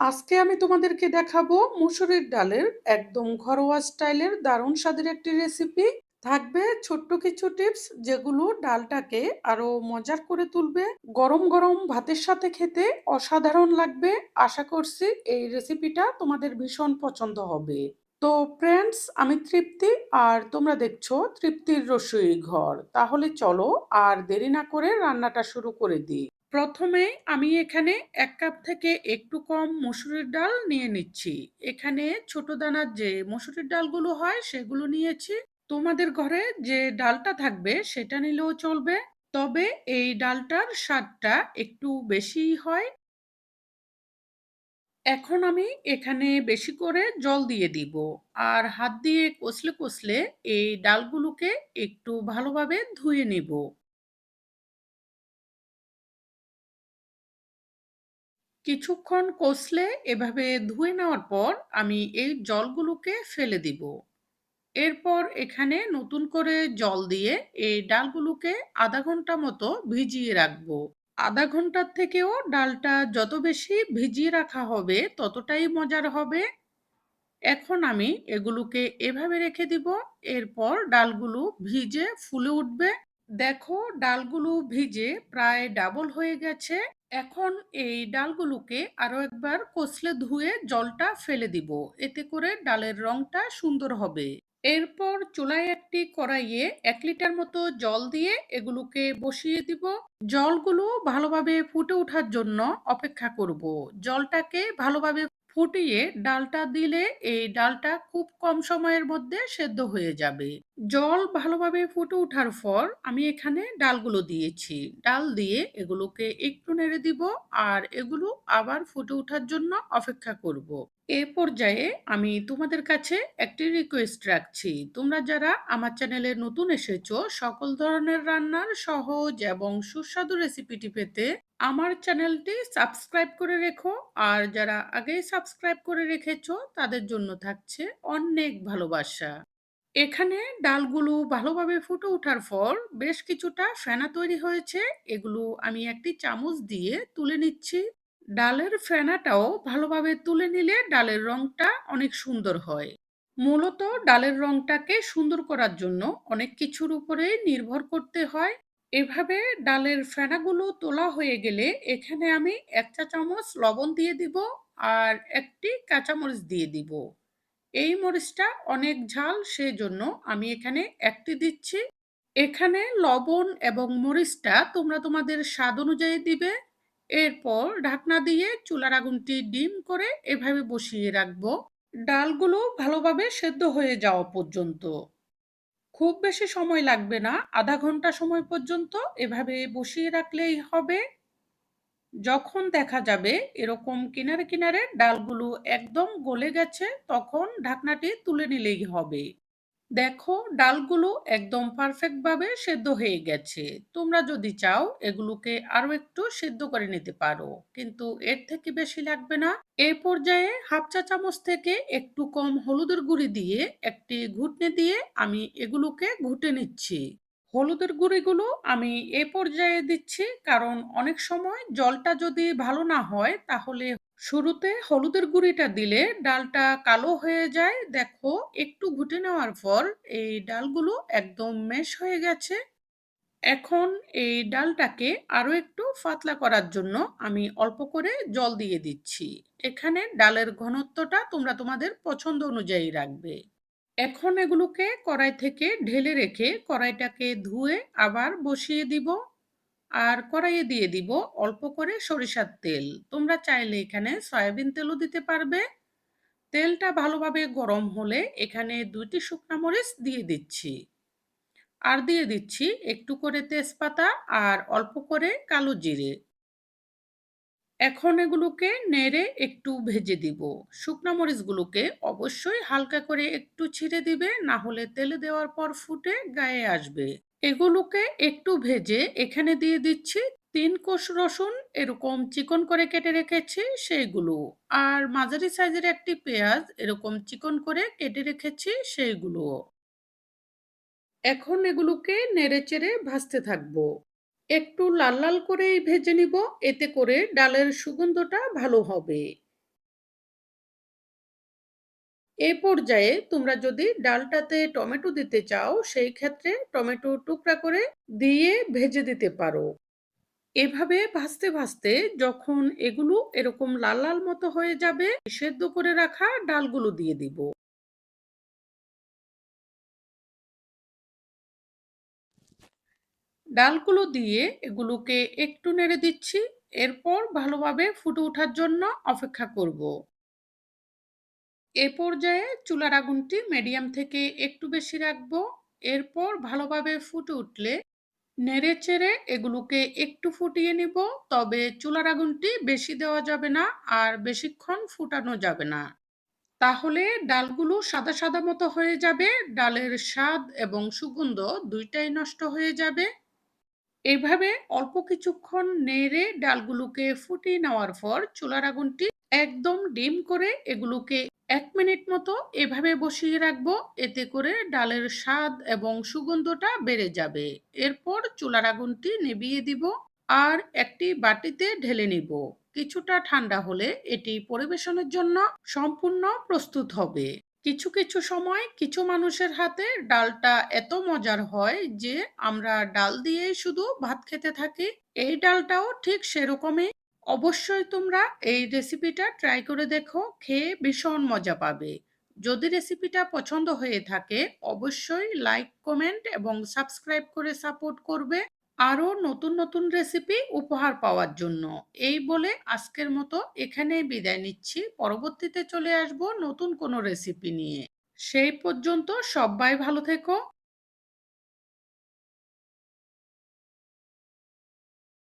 আজকে আমি তোমাদেরকে দেখাবো মুসুরির ডালের একদম ঘরোয়া স্টাইলের দারুণ স্বাদের একটি রেসিপি। থাকবে ছোট্ট কিছু টিপস যেগুলো ডালটাকে আরো মজার করে তুলবে। গরম গরম ভাতের সাথে খেতে অসাধারণ লাগবে। আশা করছি এই রেসিপিটা তোমাদের ভীষণ পছন্দ হবে। তো ফ্রেন্ডস, আমি তৃপ্তি আর তোমরা দেখছো তৃপ্তির রসুই ঘর। তাহলে চলো আর দেরি না করে রান্নাটা শুরু করে দিই। প্রথমে আমি এখানে ১ কাপ থেকে একটু কম মসুরির ডাল নিয়ে নিচ্ছি। এখানে ছোট দানার যে মসুরির ডালগুলো হয় সেগুলো নিয়েছি। তোমাদের ঘরে যে ডালটা থাকবে সেটা নিলেও চলবে। তবে এই ডালটার স্বাদটা একটু বেশিই হয়। এখন আমি এখানে বেশি করে জল দিয়ে দিব। আর হাত দিয়ে কষলে কষলে এই ডালগুলোকে একটু ভালোভাবে ধুয়ে নিব। কিছুক্ষণ কষলে এভাবে ধুয়ে নেওয়ার পর আমি এই জলগুলোকে ফেলে দিব। এরপর এখানে নতুন করে জল দিয়ে এই ডালগুলোকে আধা ঘন্টা মতো ভিজিয়ে রাখবো। আধা ঘন্টার থেকেও ডালটা যত বেশি ভিজিয়ে রাখা হবে ততটাই মজার হবে। এখন আমি এগুলোকে এভাবে রেখে দিব। এরপর ডালগুলো ভিজে ফুলে উঠবে। দেখো, ডালগুলো ভিজে প্রায় ডাবল হয়ে গেছে। এখন এই ডালগুলোকে আরো একবার কষলে ধুয়ে জলটা ফেলে দিব। এতে করে ডালের রংটা সুন্দর হবে। এরপর চুলায় একটি কড়াইয়ে ১ লিটার মতো জল দিয়ে এগুলোকে বসিয়ে দিব। জলগুলো ভালোভাবে ফুটে ওঠার জন্য অপেক্ষা করব। জলটাকে ভালোভাবে ফুটিয়ে ডালটা দিলে এই ডালটা খুব কম সময়ের মধ্যে সেদ্ধ হয়ে যাবে। জল ভালোভাবে ফুটে ওঠার পর আমি এখানে ডালগুলো দিয়েছি। ডাল দিয়ে এগুলোকে একটু নেড়ে দিব আর এগুলো আবার ফুটে ওঠার জন্য অপেক্ষা করব। এ পর্যায়ে আমি তোমাদের কাছে একটি রিকোয়েস্ট রাখছি। তোমরা যারা আমার চ্যানেলে নতুন এসেছো, সকল ধরনের রান্নার সহজ এবং সুস্বাদু রেসিপিটি পেতে আমার চ্যানেলটি সাবস্ক্রাইব করে রেখো। আর যারা আগেই সাবস্ক্রাইব করে রেখেছো তাদের জন্য থাকছে অনেক ভালোবাসা। এখানে ডালগুলো ভালোভাবে ফুটে ওঠার পর বেশ কিছুটা ফেনা তৈরি হয়েছে। এগুলো আমি একটি চামচ দিয়ে তুলে নিচ্ছি। ডালের ফেনাটাও ভালোভাবে তুলে নিলে ডালের রংটা অনেক সুন্দর হয়। মূলত ডালের রংটাকে সুন্দর করার জন্য অনেক কিছুর উপরে নির্ভর করতে হয়। এভাবে ডালের ফেনাগুলো তোলা হয়ে গেলে এখানে আমি ১ চা চামচ লবণ দিয়ে দিব আর একটি কাঁচামরিচ দিয়ে দিব। এই মরিচটা অনেক ঝাল, সেজন্য আমি এখানে একটি দিচ্ছি। এখানে লবণ এবং মরিচটা তোমরা তোমাদের স্বাদ অনুযায়ী দিবে। এরপর ঢাকনা দিয়ে চুলার আগুনটি ডিম করে এভাবে বসিয়ে রাখবো ডালগুলো ভালোভাবে সেদ্ধ হয়ে যাওয়া পর্যন্ত। খুব বেশি সময় লাগবে না, আধা ঘন্টা সময় পর্যন্ত এভাবে বসিয়ে রাখলেই হবে। যখন দেখা যাবে এরকম কিনারে কিনারে ডালগুলো একদম গলে গেছে তখন ঢাকনাটি তুলে নিলেই হবে। দেখো, ডালগুলো একদম পারফেক্ট ভাবে সেদ্ধ হয়ে গেছে। তোমরা যদি চাও এগুলোকে আরো একটু সেদ্ধ করে নিতে পারো, কিন্তু এর থেকে বেশি লাগবে না। এই পর্যায়ে হাফ চা চামচ থেকে একটু কম হলুদের গুঁড়ি দিয়ে একটি ঘুটনি দিয়ে আমি এগুলোকে ঘুটে নিচ্ছি। হলুদের গুঁড়িগুলো আমি এ পর্যায়ে দিচ্ছি কারণ অনেক সময় জলটা যদি ভালো না হয় তাহলে শুরুতে হলুদের গুঁড়িটা দিলে ডালটা কালো হয়ে যায়। দেখো, একটু ঘুটে নেওয়ার পর এই ডালগুলো একদম মেশ হয়ে গেছে। এখন এই ডালটাকে আরো একটু পাতলা করার জন্য আমি অল্প করে জল দিয়ে দিচ্ছি। এখানে ডালের ঘনত্বটা তোমরা তোমাদের পছন্দ অনুযায়ী রাখবে। এখন এগুলোকে কড়াই থেকে ঢেলে রেখে কড়াইটাকে ধুয়ে আবার বসিয়ে দিব। আর কড়াইয়ে দিয়ে দিব অল্প করে সরিষার তেল। তোমরা চাইলে এখানে সয়াবিন তেলও দিতে পারবে। তেলটা ভালোভাবে গরম হলে এখানে ২টি শুকনা মরিচ দিয়ে দিচ্ছি। আর দিয়ে দিচ্ছি একটু করে তেজপাতা আর অল্প করে কালো জিরে। এখন এগুলোকে নেড়ে একটু ভেজে দিব। শুকনা মরিচগুলোকে অবশ্যই হালকা করে একটু ছিঁড়ে দিবে, না হলে তেলে দেওয়ার পর ফুটে গায়ে আসবে। এগুলোকে একটু ভেজে এখানে দিয়ে দিচ্ছি ৩ কোষ রসুন এরকম চিকন করে কেটে রেখেছি সেইগুলো। আর মাঝারি সাইজের একটি পেঁয়াজ এরকম চিকন করে কেটে রেখেছি সেইগুলো। এখন এগুলোকে নেড়েচেড়ে ভাজতে থাকবো। একটু লাল লাল করেই ভেজে নিব, এতে করে ডালের সুগন্ধটা ভালো হবে। এই পর্যায়ে তোমরা যদি ডালটাতে টমেটো দিতে চাও, সেই ক্ষেত্রে টমেটো টুকরা করে দিয়ে ভেজে দিতে পারো। এভাবে ভাজতে ভাজতে যখন এগুলো এরকম লাল লাল মতো হয়ে যাবে, সেদ্ধ করে রাখা ডালগুলো দিয়ে দিব। ডালগুলো দিয়ে এগুলোকে একটু নেড়ে দিচ্ছি। এরপর ভালোভাবে ফুটে ওঠার জন্য অপেক্ষা করব। এ পর্যায়ে চুলার আগুনটি মিডিয়াম থেকে একটু বেশি রাখবো। এরপর ভালোভাবে ফুটে উঠলে নেড়েচেড়ে এগুলোকে একটু ফুটিয়ে নিব। তবে চুলার আগুনটি বেশি দেওয়া যাবে না, আর বেশিক্ষণ ফুটানো যাবে না। তাহলে ডালগুলো সাদা সাদা মতো হয়ে যাবে, ডালের স্বাদ এবং সুগন্ধ দুইটাই নষ্ট হয়ে যাবে। এইভাবে অল্প কিছুক্ষণ নেড়ে ডালগুলোকে ফুটিয়ে নেওয়ার পর চুলার আগুনটি একদম ডিম করে এগুলোকে 1 মিনিট মতো এভাবে বসিয়ে রাখবো। এতে করে ডালের স্বাদ এবং সুগন্ধটা বেড়ে যাবে। এরপর চুলার আগুনটি নিভিয়ে দিব আর একটি বাটিতে ঢেলে নিব। কিছুটা ঠান্ডা হলে এটি পরিবেশনের জন্য সম্পূর্ণ প্রস্তুত হবে। কিছু কিছু সময় কিছু মানুষের হাতে ডালটা এত মজার হয় যে আমরা ডাল দিয়েই শুধু ভাত খেতে থাকি। এই ডালটাও ঠিক সেরকমই। অবশ্যই তোমরা এই রেসিপিটা ট্রাই করে দেখো, খেয়ে ভীষণ মজা পাবে। যদি রেসিপিটা পছন্দ হয়ে থাকে অবশ্যই লাইক, কমেন্ট এবং সাবস্ক্রাইব করে সাপোর্ট করবে আরও নতুন নতুন রেসিপি উপহার পাওয়ার জন্য। এই বলে আজকের মতো এখানেই বিদায় নিচ্ছি। পরবর্তীতে চলে আসব নতুন কোনো রেসিপি নিয়ে। সেই পর্যন্ত সবাই ভালো থেকো।